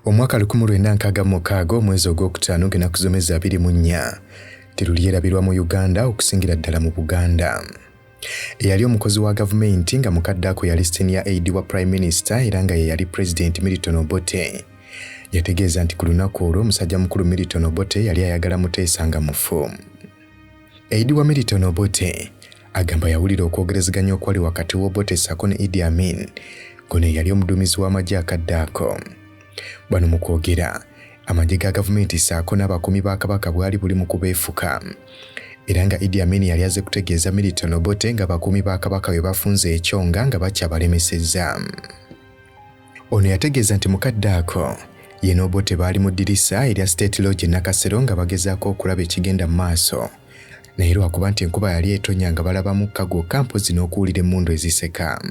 Omwaka 1966 omwezi ogwokutaano ng'ennaku z'omwezi 24 terulyerabirwa mu Uganda okusingira ddala mu Buganda. Eyali omukozi wa gavumenti nga mukadde ako yali senior aide wa Prime Minister era nga ye yali President Milton Obote. Yategeeza nti ku lunaku olwo omusajja mukulu Milton Obote yali ayagala Muteesa nga mufu. Aide wa Milton Obote agamba yawulira okwogerezeganya okwali wakati w'Obote ssaako ne Idi Amin gone yali omuduumizi w'amagye akadde ako. Bano mu kwogera amagye ga gavumenti ssaako n'abakuumi ba Kabaka bwali buli mu kubeefuka. Era nga Idi Amin yali aze kutegeeza Milton Obote nga bakuumi ba Kabaka bwe bafunze ekyonga nga bakyabalemesezza. Ono yategeeza nti mukadde ako ye n'Obote baali mu ddirisa erya State Lodge Nakasero nga bagezaako okulaba ekigenda mu maaso. Naye lwakuba nti enkuba yali etonya nga balabamu kago kampozi n'okuwulira emmundu eziseka.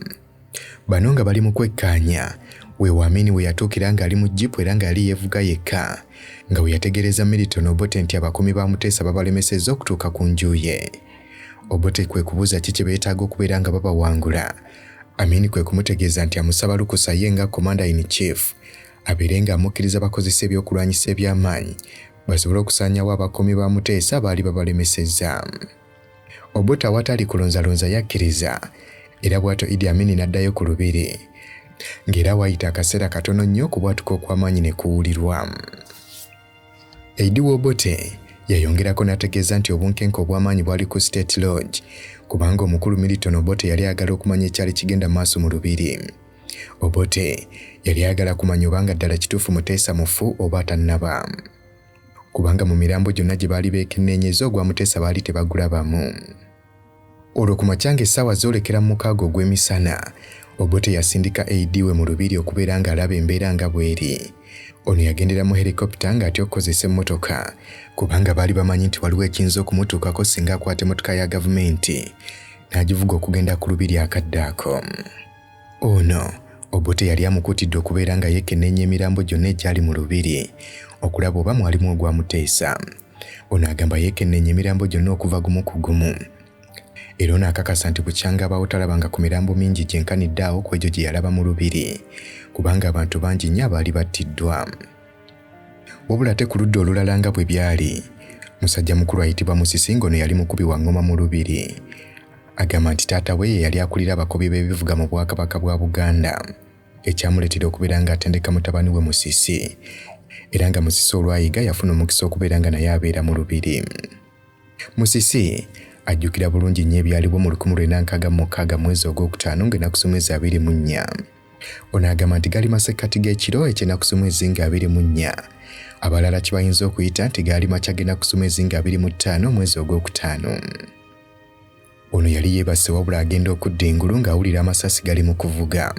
Bano nga bali mu kwekkaanya we Amin we yatuukira ng'ali mu jipu era nga yali yeevuga yekka nga we yategereza Milton Obote nti abakuumi ba Muteesa babalemesezza okutuuka ku nju ye. Obote kwe kubuuza kiki beetaaga okubeera nga babawangula. Amin kwe kumutegeeza nti amusaba lukusa ye nga Commander in Chief abeere nga amukkiriza bakozesa ebyokulwanyisa eby'amaanyi basobole okusaanyawo abakuumi ba Muteesa baali babalemesezza. Obote awatali kulonzalonza yakkiriza era bw'atyo Idi Amin n'addayo ku lubiri ng'era waayita akaseera katono nnyo okubwatuka okw'amaanyi ne kuwulirwa. Aide w'Obote yayongerako n'ategeeza nti obunkenke obw'amaanyi bwali ku State Lodge kubanga omukulu Milton Obote yali ayagala okumanya ekyali kigenda maaso mu lubiri. Obote yali ayagala kumanya obanga ddala kituufu Muteesa mufu oba tannaba. Kubanga mu mirambo gyonna gye baali beekenneenyeza ogwa Muteesa baali tebagulabamu. Olwo ku makya ng'essaawa zoolekera mu mukaaga ogw'emisana, Obote yasindika aide we mu lubiri okubeera ng'alaba embeera nga bw'eri. Ono yagendera mu helikopita ng'atya okukozesa emmotoka kubanga baali bamanyi nti waliwo ekiyinza okumutuukako singa akwata emmotoka ya gavumenti n'agivuga okugenda ku lubiri akadde ako. Ono Obote yali amukutidde okubeera nga yeekenneenya emirambo gyonna egyali mu lubiri okulaba oba mwalimu ogwa Muteesa. Ono agamba yeekenneenya emirambo gyonna okuva gumu ku gumu. Era ono akakasa nti bukyanga abawo talabanga ku mirambo mingi gyenkanidde awo ku egyo gye yalaba mu lubiri kubanga abantu bangi nnyo abaali battiddwa. Wabula ate ku ludda olulala nga bwe byali, musajja mukulu ayitibwa Musisi ono yali mukubi wa ngoma mu lubiri. Agamba nti taata we ye yali akulira abakubi b'ebivuga mu Bwakabaka bwa Buganda ekyamuleetera okubeera ng'atendeka mutabani we Musisi era nga Musisi olwayiga yafuna omukisa okubeera nga naye abeera mu lubiri. Musisi ajjukira bulungi nnyo ebyaliwo mu 1966 mwezi ogwokutaano ng'ennaku z'omwezi 24. Ono agamba nti gali masekkati g'ekiro eky'ennaku z'omwezi nga 24. Abalala kye bayinza okuyita nti gaali makya g'ennaku z'omwezi nga 25 omwezi ogwokutaano. Ono yali yeebase wabula agenda okudda engulu ng'awulira amasasi gali mu kuvuga.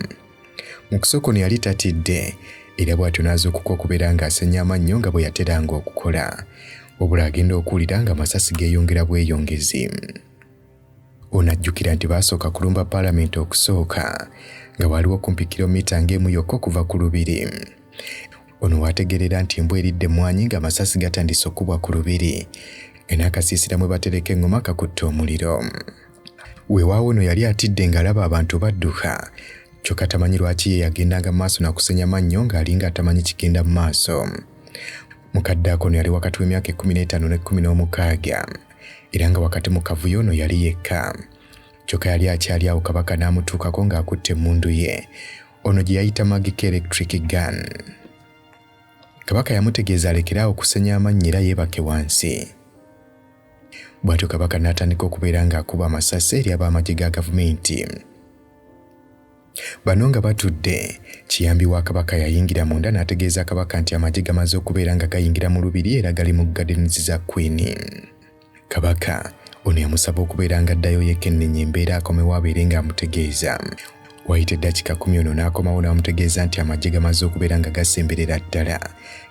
Mu kusooka ono yali tatidde era bw'atyo n'azuukuka okubeera ng'asenya amannyo nga bwe yateranga okukola. Wabula agenda okuwulira nga amasasi geeyongera bweyongezi. Ono ajjukira nti baasooka kulumba Paalamenti okusooka nga waliwo kumpi kilomita ng'emu yokka okuva ku lubiri. Ono waategerera nti embwa eridde mmwanyi nga amasasi gatandise okubwa ku lubiri n'akasiisira mwe batereka engoma kakutte omuliro. Weewaawo ono yali atidde ng'alaba abantu badduka kyokka tamanyi lwaki ye yagendanga mu maaso nakusenya mannyo ng'alinga atamanyi kigenda mu maaso. Mukadde ako ono yali wakati w'emyaka 15 ne 16 era nga wakati mu kavuyo ono yali yekka. Kyokka yali akyali awo Kabaka n'amutuukako ng'akutte emmundu ye ono gye yayita Magic Electric Gun. Kabaka yamutegeeza alekeraawo okusenya amannyo era yeebake wansi. Bw'atyo Kabaka n'atandika okubeera ng'akuba amasasi eri ab'amagye ga gavumenti. Bano nga batudde, kiyambi wa Kabaka yayingira munda n'ategeeza Kabaka nti amagye gamaze okubeera nga gayingira mu lubiri era gali mu gardens za Queen. Kabaka ono yamusaba okubeera nga addayo yeekennenya embeera akomewo abeere ng'amutegeeza. Wayita eddakiika 10 ono n'akomawo n'amutegeeza nti amagye gamaze okubeera nga gasemberera ddala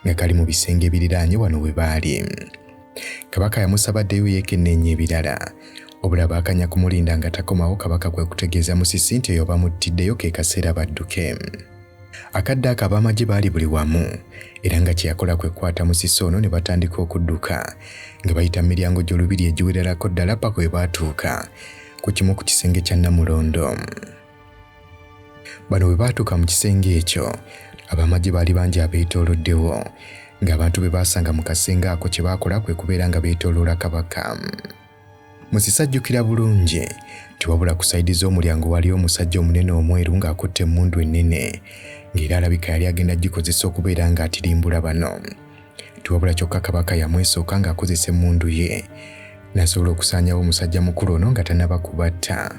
nga kali mu bisenge ebiriraanye wano we baali. Kabaka yamusaba addeyo yeekennenya ebirala. Obula baakanya kumulinda nga takomawo Kabaka kwe kutegeeza Musisi nti oyo bamuttiddeyo ke kaseera badduke. Akadde ako ab'amagye baali buli wamu era nga kye yakola kwe kukwata Musisi ono ne batandika okudduka nga bayita mu miryango gy'olubiri egiwererako ddala paka we baatuuka ku kimu ku kisenge kya Namulondo. Bano bwe baatuuka mu kisenge ekyo, abamagye baali bangi abeetooloddewo, ng'abantu be baasanga mu kasenge ako kye baakola kwe kubeera nga beetooloola kabaka. Muteesa ajjukira bulungi tiwabula ku sayidi z'omulyango waliyo omusajja omunene omweru ng'akutte emmundu ennene, ng'era alabika yali agenda gikozesa okubeera ng'atirimbula bano. Tiwabula kyokka kabaka yamwesooka ng'akozesa emmundu ye, n'asobola okusaanyawo omusajja mukulu ono nga tannaba kubatta,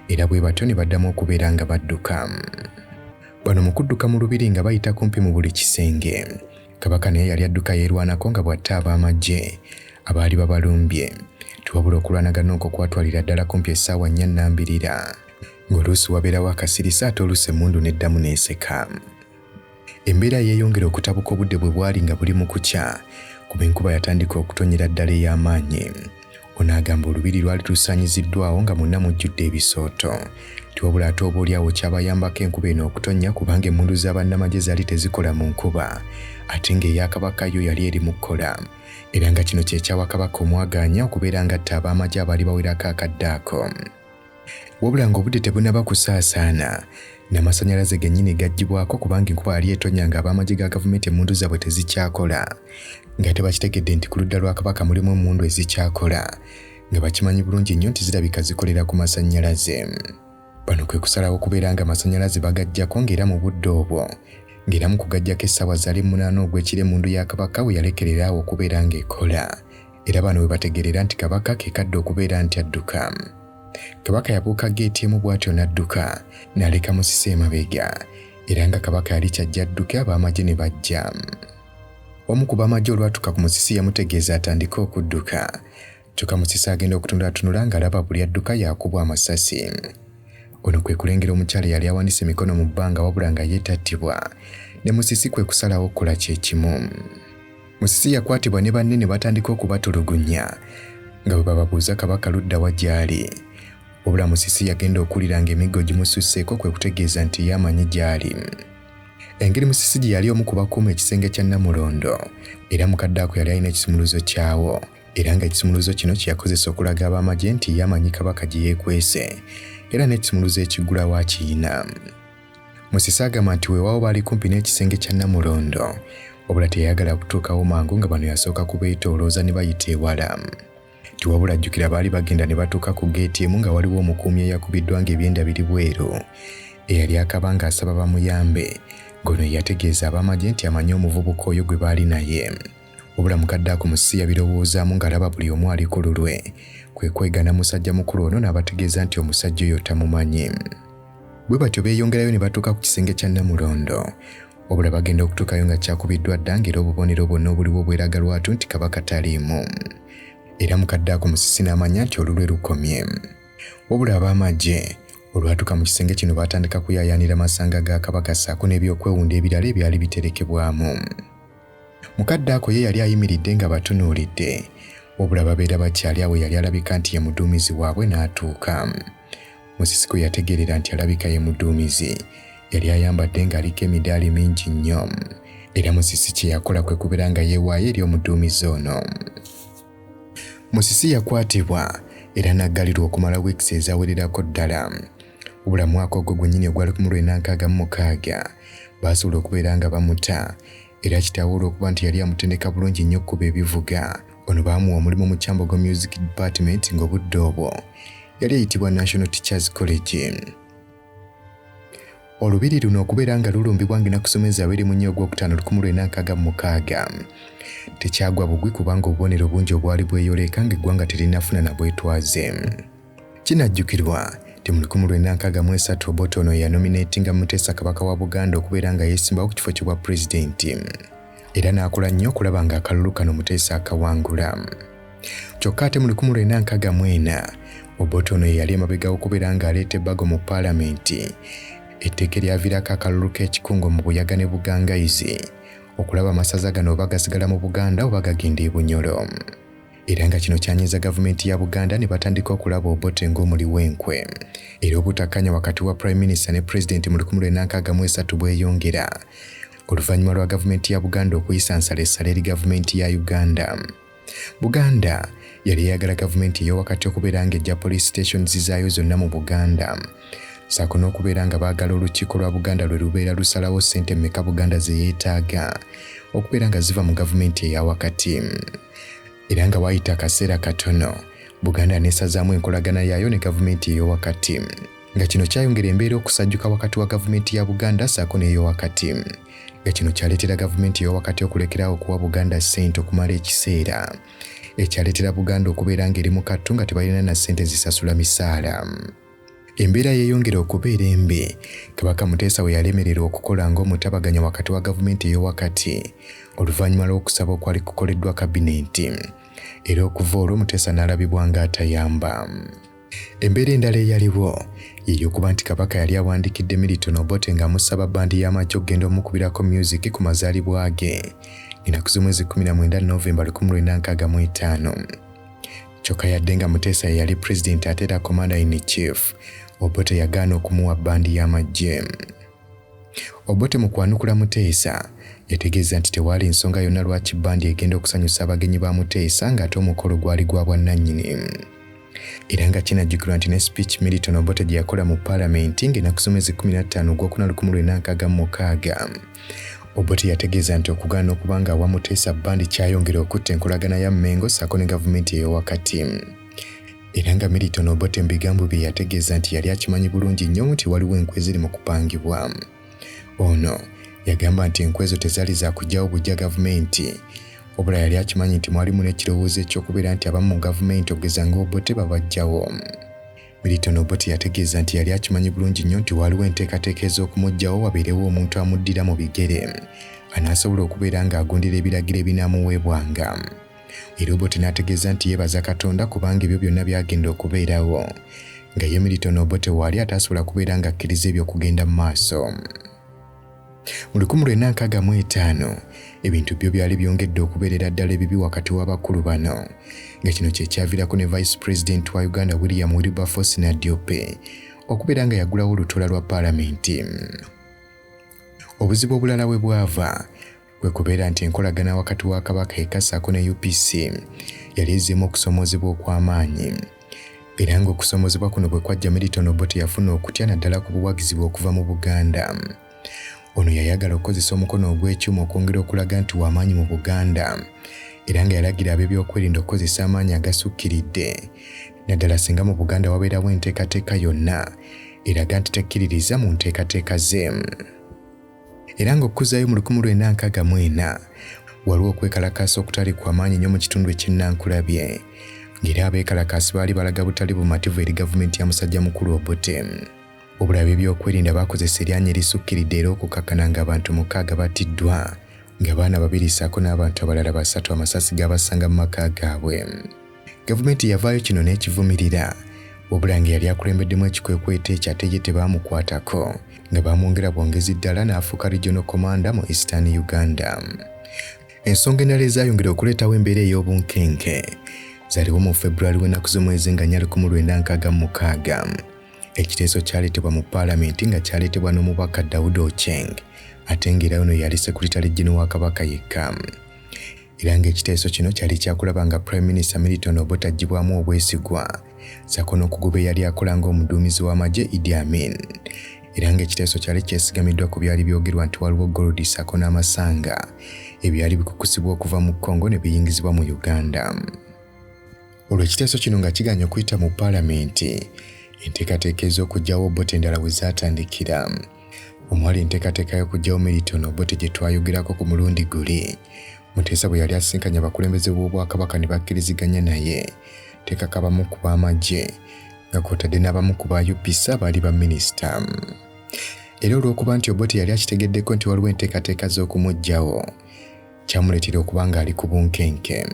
era bwe batyo ne baddamu okubeera nga badduka. Bano mu kudduka mu lubiri nga bayita kumpi mu buli kisenge, kabaka naye yali adduka yeerwanako nga bw'atta ab'amagye abaali babalumbye. Tiwabula okulwanagana okwo kwatwalira ddala kumpi essaawa 4 nnambirira, ng'oluusi wabeerawo akasirisa ate oluusi emmundu n'eddamu n'eseka. Embeera yeeyongera okutabuka obudde bwe bwali nga buli mu kukya, kuba enkuba yatandika okutonnyera ddala ey'amaanyi. Ono agamba olubiri lwali lusaanyiziddwawo nga mwenna mujjudde ebisooto. Tiwabula ate oboolyawo kyabayambako enkuba eno okutonnya kubanga emmundu za bannamagye zaali tezikola mu nkuba, ate ng'eya kabaka yo yali eri mu kkola. Era nga kino kye kyawa kabaka omwagaanya okubeera nga atta ab'amagye abaali bawerako akadde ako. Wabula ng'obudde tebunaba kusaasaana, n'amasannyalaze gennyini gaggyibwako kubanga enkuba yali etonnya nga ab'amagye ga gavumenti emmundu zaabwe tezikyakola, ng'ate bakitegedde nti ku ludda lwa kabaka mulimu emmundu ezikyakola, nga bakimanyi bulungi nnyo nti zirabika zikolera ku masannyalaze. Bano kwe kusalawo okubeera nga amasannyalaze bagaggyako ng'era mu budde obwo, ng'era mu kugaggyako essaawa zaali 8 ogw'ekiro emmundu ya kabaka we yalekerera awo okubeera ng'ekola, era bano we bategeerera nti kabaka ke kadde okubeera nti adduka. Kabaka yabuuka geeti emu bw'atyo n'adduka, n'aleka Muteesa emabega, era nga kabaka yali kyajja adduke ab'amagye ne bajja. Omu ku b'amagye olwatuuka ku Muteesa yamutegeeza atandike okudduka, kyokka Muteesa agenda okutunulatunula ng'alaba buli adduka yakubwa amasasi. Ono kwe kulengera omukyala yali awanise emikono mu bbanga wabula nga yeetattibwa, ne Muteesa kwe kusalawo okukola kye kimu. Muteesa yakwatibwa ne banne ne batandika okubatulugunya, nga bwe bababuuza kabaka ludda wa gy'ali. Wabula Muteesa yagenda okuwulira ng'emiggo gimususseeko kwe kutegeeza nti ye amanyi gy'ali. Engeri Muteesa gye yali omu ku bakuuma ekisenge kya Namulondo, era mukadde ako yali alina ekisumuluzo kyawo, era nga ekisumuluzo kino kye yakozesa okulaga ab'amagye nti ye amanyi kabaka gye yeekwese, era n'ekisumuluzo ekigulawo akiyina. Muteesa agamba nti weewaawo baali kumpi n'ekisenge kya Namulondo, wabula teyayagala kutuukawo mangu nga bano yasooka kubeetoolooza ne bayita ewala. Tiwabula ajjukira baali bagenda ne batuuka ku geeti emu nga waliwo omukuumi eyakubiddwa ng'ebyenda biri bweru, eyali akaba ng'asaba bamuyambe, ng'ono yategeeza ab'amagye nti amanyi omuvubuka oyo gwe baali naye. Wabula mukadde ako Muteesa yabirowoozaamu ng'alaba buli omu ali ku lulwe, kwe kwegana musajja mukulu ono n'abategeeza nti omusajja oyo tamumanyi. Bwe batyo beeyongerayo ne batuuka ku kisenge kya Namulondo, wabula bagenda okutuukayo nga kyakubiddwa dda ng'era obubonero bwonna obuliwo bweraga lwatu nti kabaka taliimu. Era mukadde ako Muteesa n'amanya nti olulwe lukomye. Wabula ab'amagye olwatuuka mu kisenge kino baatandika kuyaayaanira amasanga ga kabaka ssaako n'ebyokwewunda ebirala ebyali biterekebwamu. Mukadde ako ye yali ayimiridde nga batunuulidde, wabula babeera bakyali awo yali alabika nti ye muduumizi waabwe n'atuuka. Muteesa kwe yategeerera nti alabika ye muduumizi, yali ayambadde ng'aliko emidaali mingi nnyo, era Muteesa kye yakola kwe kubeera nga yeewaayo eri omuduumizi ono. Muteesa yakwatibwa era n'aggalirwa okumala wiikisi ezawererako ddala. Wabula mwaka ogwo gwennyini ogwali 1966 baasobola okubeera nga bamuta, era kitaawe olw'okuba nti yali amutendeka bulungi nnyo okuba ebivuga, ono baamuwa omulimu mu Kyambogo Music Department ng'obudde obwo yali ayitibwa National Teachers College. Olubiri luno okubeera nga lulumbibwa ng'enakusomeza 24/1966 tekyagwa bugwi kubanga obubonero bungi obwali bweyoleka ng'eggwanga terinafuna na bwetwaze. Kinajjukirwa nti mu 1963 Obote ono yanominatinga Muteesa kabaka wa Buganda okubeera nga yeesimbawo ku kifo ky'obwa pulezidenti, era n'akola nnyo okulaba ng'akalulu kano Muteesa akawangula. Kyokka ate mu 1964 Obote ono yali emabega okubeera ng'aleeta ebbago mu paalamenti, etteeka eryaviirako akalulu k'ekikungo mu Buyaga ne Bugangayizi okulaba amasaza gano oba gasigala mu Buganda oba gagenda e Bunyoro. Era nga kino kyanyiza gavumenti ya Buganda ne batandika okulaba Obote ng'omuli w'enkwe, era obutakkanya wakati wa Prime Minister ne President mu 1963 bweyongera oluvannyuma lwa gavumenti ya Buganda okuyisa nsalessale eri gavumenti ya Uganda. Buganda yali eyagala gavumenti ey'owakati okubeera ng'ejja police stations zaayo zonna mu Buganda, ssaako n'okubeera nga baagala olukiiko lwa Buganda lwe lubeera lusalawo ssente mmeka Buganda ze yeetaaga okubeera nga ziva mu gavumenti eya wakati. Era nga waayita akaseera katono Buganda n'essazaamu enkolagana yaayo ne gavumenti ey'owakati, nga kino kyayongera embeera okusajjuka wakati wa gavumenti ya Buganda ssaako n'ey'owakati, nga kino kyaleetera gavumenti ey'owakati okulekerawo okuwa Buganda ssente okumala ekiseera, ekyaleetera Buganda okubeera ng'eri mu kattu nga tebalina na ssente zisasula misaala. Embeera yeeyongera okubeera embi Kabaka Muteesa we yalemerera okukola ng'omutabaganya wakati wa gavumenti ey'owakati oluvannyuma lw'okusaba okwali kukoleddwa kabineeti, era okuva olwo Muteesa n'alabibwa ng'atayamba. Embeera endala eyaliwo y'eyokuba nti Kabaka yali awandiikidde Milton Obote ng'amusaba bbandi y'amagye okugenda omukubirako music ku mazaalibwa ge ennaku z'omwezi 19 Novemba 1965. Kyokka yadde nga Muteesa ye yali pulezidenti ate era commander in chief, Obote yagaana okumuwa bbandi y'amagye. Obote mu kwanukula Muteesa yategeeza nti tewaali nsonga yonna lwaki bbandi egenda okusanyusa abagenyi ba Muteesa ng'ate omukolo gwali gwa bwannannyini. Era nga kinajjukirwa nti ne speech Milton Obote gye yakola mu paalamenti ng'ennaku z'omwezi 15 Gwokuna 1966, Obote yategeeza nti okugaana okuba ng'awa Muteesa bbandi kyayongera okutta enkolagana ya Mmengo ssaako ne gavumenti ey'owakati. Era nga Milton Obote mu bigambo bye yategeeza nti yali akimanyi bulungi nnyo nti waliwo enkwe ziri mu kupangibwa. Ono yagamba nti enkwe ezo tezaali za kuggyawo bujja gavumenti, wabula yali akimanyi nti mwalimu n'ekirowoozo eky'okubeera nti abamu mu gavumenti okugeza ng'Obote babaggyawo. Milton Obote yategeeza nti yali akimanyi bulungi nnyo nti waliwo enteekateeka ez'okumuggyawo wabeerewo omuntu amuddira mu bigere anaasobola okubeera ng'agondera ebiragiro ebinaamuweebwanga. Era Obote n'ategeeza nti yeebaza Katonda kubanga ebyo byonna byagenda okubeerawo, nga ye Milton Obote waali ataasobola kubeera ng'akkiriza ebyo okugenda mu maaso. Mu 1965 ebintu byo byali byongedde okubeerera ddala ebibi wakati w'abakulu bano, nga kino kye kyaviirako ne Vice President wa Uganda William Wilberforce Nadiope okubeera nga yagulawo olutuula lwa paalamenti. Obuzibu obulala we bwava kwe kubeera nti enkolagana wakati wa Kabaka ssaako ne UPC yali ezzeemu okusomoozebwa okw'amaanyi, era ng'okusomoozebwa kuno bwe kwajja Milton Obote yafuna okutya naddala ku buwagizi bwe okuva mu Buganda. Ono yayagala okukozesa omukono ogw'ekyuma okwongera okulaga nti w'amaanyi mu Buganda, era nga yalagira ab'ebyokwerinda okukozesa amaanyi agasukkiridde, naddala singa mu Buganda wabeerawo enteekateeka yonna eraga nti tekkiririza mu nteekateeka ze. Era ng'okuzzaayo mu 1964 waliwo okwekalakaasa okutali kwa maanyi nnyo mu kitundu eky'Ennankulabye, ng'era abeekalakaasi baali balaga butali bumativu eri gavumenti ya musajja mukulu Obote. Wabula ab'ebyokwerinda bakozesa eryanyi erisukkiridde era okukakkana ng'abantu 6 battiddwa, ng'abaana 2 ssaako n'abantu abalala 3 amasasi g'abasanga mu maka gaabwe. Gavumenti yavaayo kino n'ekivumirira, wabula nga yali akulembeddemu ekikwekweto ekyo ate ye tebaamukwatako, nga baamwongera bwongezi ddala n'afuuka regional commander mu Eastern Uganda. Ensonga endala ezaayongera okuleetawo embeera ey'obunkenke zaaliwo mu February w'ennaku z'omwezi nga 1966. Ekiteeso kyaleetebwa mu paalamenti nga kyaleetebwa n'omubaka Daudi Ocheng, ate ng'era ono yali Secretary General wa Kabaka yekka. Era ng'ekiteeso kino kyali kyakulaba nga Prime Minister Milton Obote aggyibwamu obwesigwa, ssaako n'okugoba eyali akola ng'omuduumizi w'amagye Idi Amin. Era ng'ekiteeso kyali kyesigamiddwa ku byali byogerwa nti waliwo gold ssaako n'amasanga ebyali bikukusibwa okuva mu Congo ne biyingizibwa mu Uganda. Olwo ekiteeso kino nga kiganya okuyita mu paalamenti, enteekateeka ez'okuggyawo Obote endala we zaatandikira. Omwali enteekateeka y'okuggyawo Milton Obote gye twayogerako ku mulundi guli, Muteesa bwe yali asinkanye abakulembeze b'Obwakabaka ne bakkiriziganya naye teekako abamu ku b'amagye nga kw'otadde n'abamu ku ba UPC abaali baminisita. Era olw'okuba nti Obote yali akitegeddeko nti waliwo enteekateeka z'okumuggyawo, kyamuleetera okuba ng'ali ku bunkenke.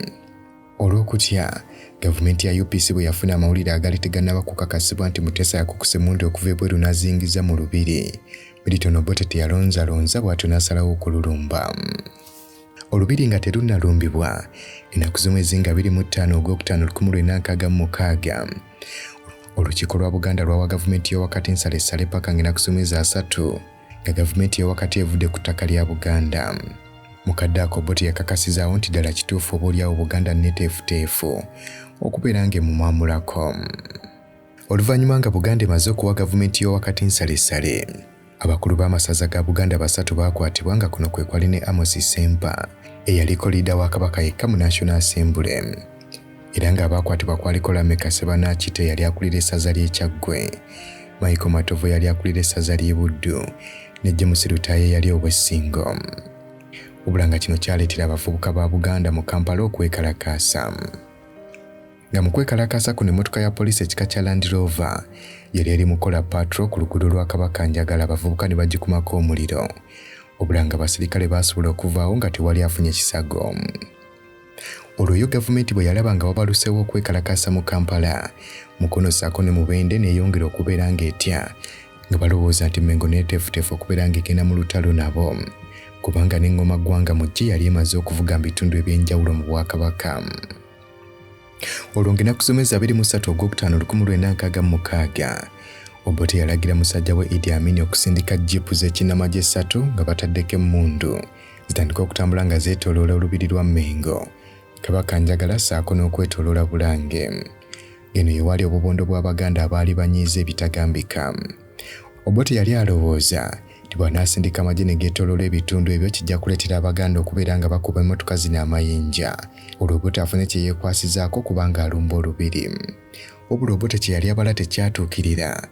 Olw'okutya, gavumenti ya UPC bwe yafuna amawulire agaali tegannaba kukakasibwa nti Muteesa yakukuse emmundu okuva ebweru n'azingiza mu lubiri, Milton Obote teyalonzalonza bw'atyo n'asalawo okululumba. Olubiri nga terunnalumbibwa, ennaku z'omwezi nga 25 Ogwokutaano 1966, olukiiko lwa Buganda lwawa gavumenti y'owakati nsalessale paka ng'ennaku z'omwezi 3 nga gavumenti y'owakati evudde ku ttaka lya Buganda. Mukadde ako Obote yakakasizaawo nti ddala kituufu oboolyawo Buganda neteefuteefu okubeera ng'emumwamulako. Oluvannyuma nga Buganda emaze okuwa gavumenti y'owakati nsalessale, abakulu b'amasaza ga Buganda basatu baakwatibwa nga kuno kwe kwali ne Amos Sempa eyaliko liida wa Kabaka yekka mu National Assembly. Era nga abaakwatibwa kwaliko Lameka Sebanakite yali akulira essaza ly'e Kyaggwe, Michael Matovu yali akulira essaza ly'e Buddu ne James Lutaye yali Obwessingo. Wabula kino kyaleetera abavubuka ba Buganda mu Kampala okwekalakaasa. Nga mu kwekalakaasa kuno emmotoka ya poliisi ekika kya Land Rover yali eri mukola patrol ku luguudo lwa Kabakanjagala abavubuka ne bagikumako omuliro. Wabula nga abasirikale baasobola okuvaawo nga tewali afunye kisago. Olwo gavumenti bwe yalaba nga wabaluseewo okwekalakaasa mu Kampala, Mukono ssaako ne Mubende neeyongera okubeera ng'etya, nga balowooza nti Mmengo n'eteefuteefu okubeera ng'egenda mu lutalo nabo, kubanga n'engoma ggwanga mujje yali emaze okuvuga mu bitundu eby'enjawulo mu Bwakabaka. Olwo ng'ennaku z'omwezi 23 Ogwokutaano 1966, Obote yalagira musajja we Idi Amin okusindika jiipu z'ekinnamagye 3 nga bataddeko emmundu zitandika okutambula nga zeetooloola olubiri lwa Mmengo, Kabakanjagala ssaako n'okwetooloola Bulange. Eno ye wali obubondo bw'Abaganda abaali banyiiza ebitagambika. Obote yali alowooza nti bw'anaasindika amagye ne geetooloola ebitundu ebyo kijja kuleetera Abaganda okubeera nga bakuba emmotoka zino amayinja. Olwo Obote afune kye yeekwasizaako kubanga alumba olubiri. Wabula Obote kye yali abala tekyatuukirira.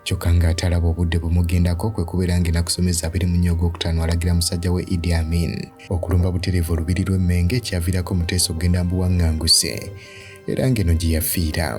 Kyokka ng'atalaba obudde bumugendako kwe kubeera ng'ennaku z'omwezi 24 Ogwokutaano alagira musajja we Idi Amin okulumba butereevu olubiri lw'Emmenge ekyaviirako Muteesa okugenda mu buwaŋŋanguse era ng'eno gye yafiira.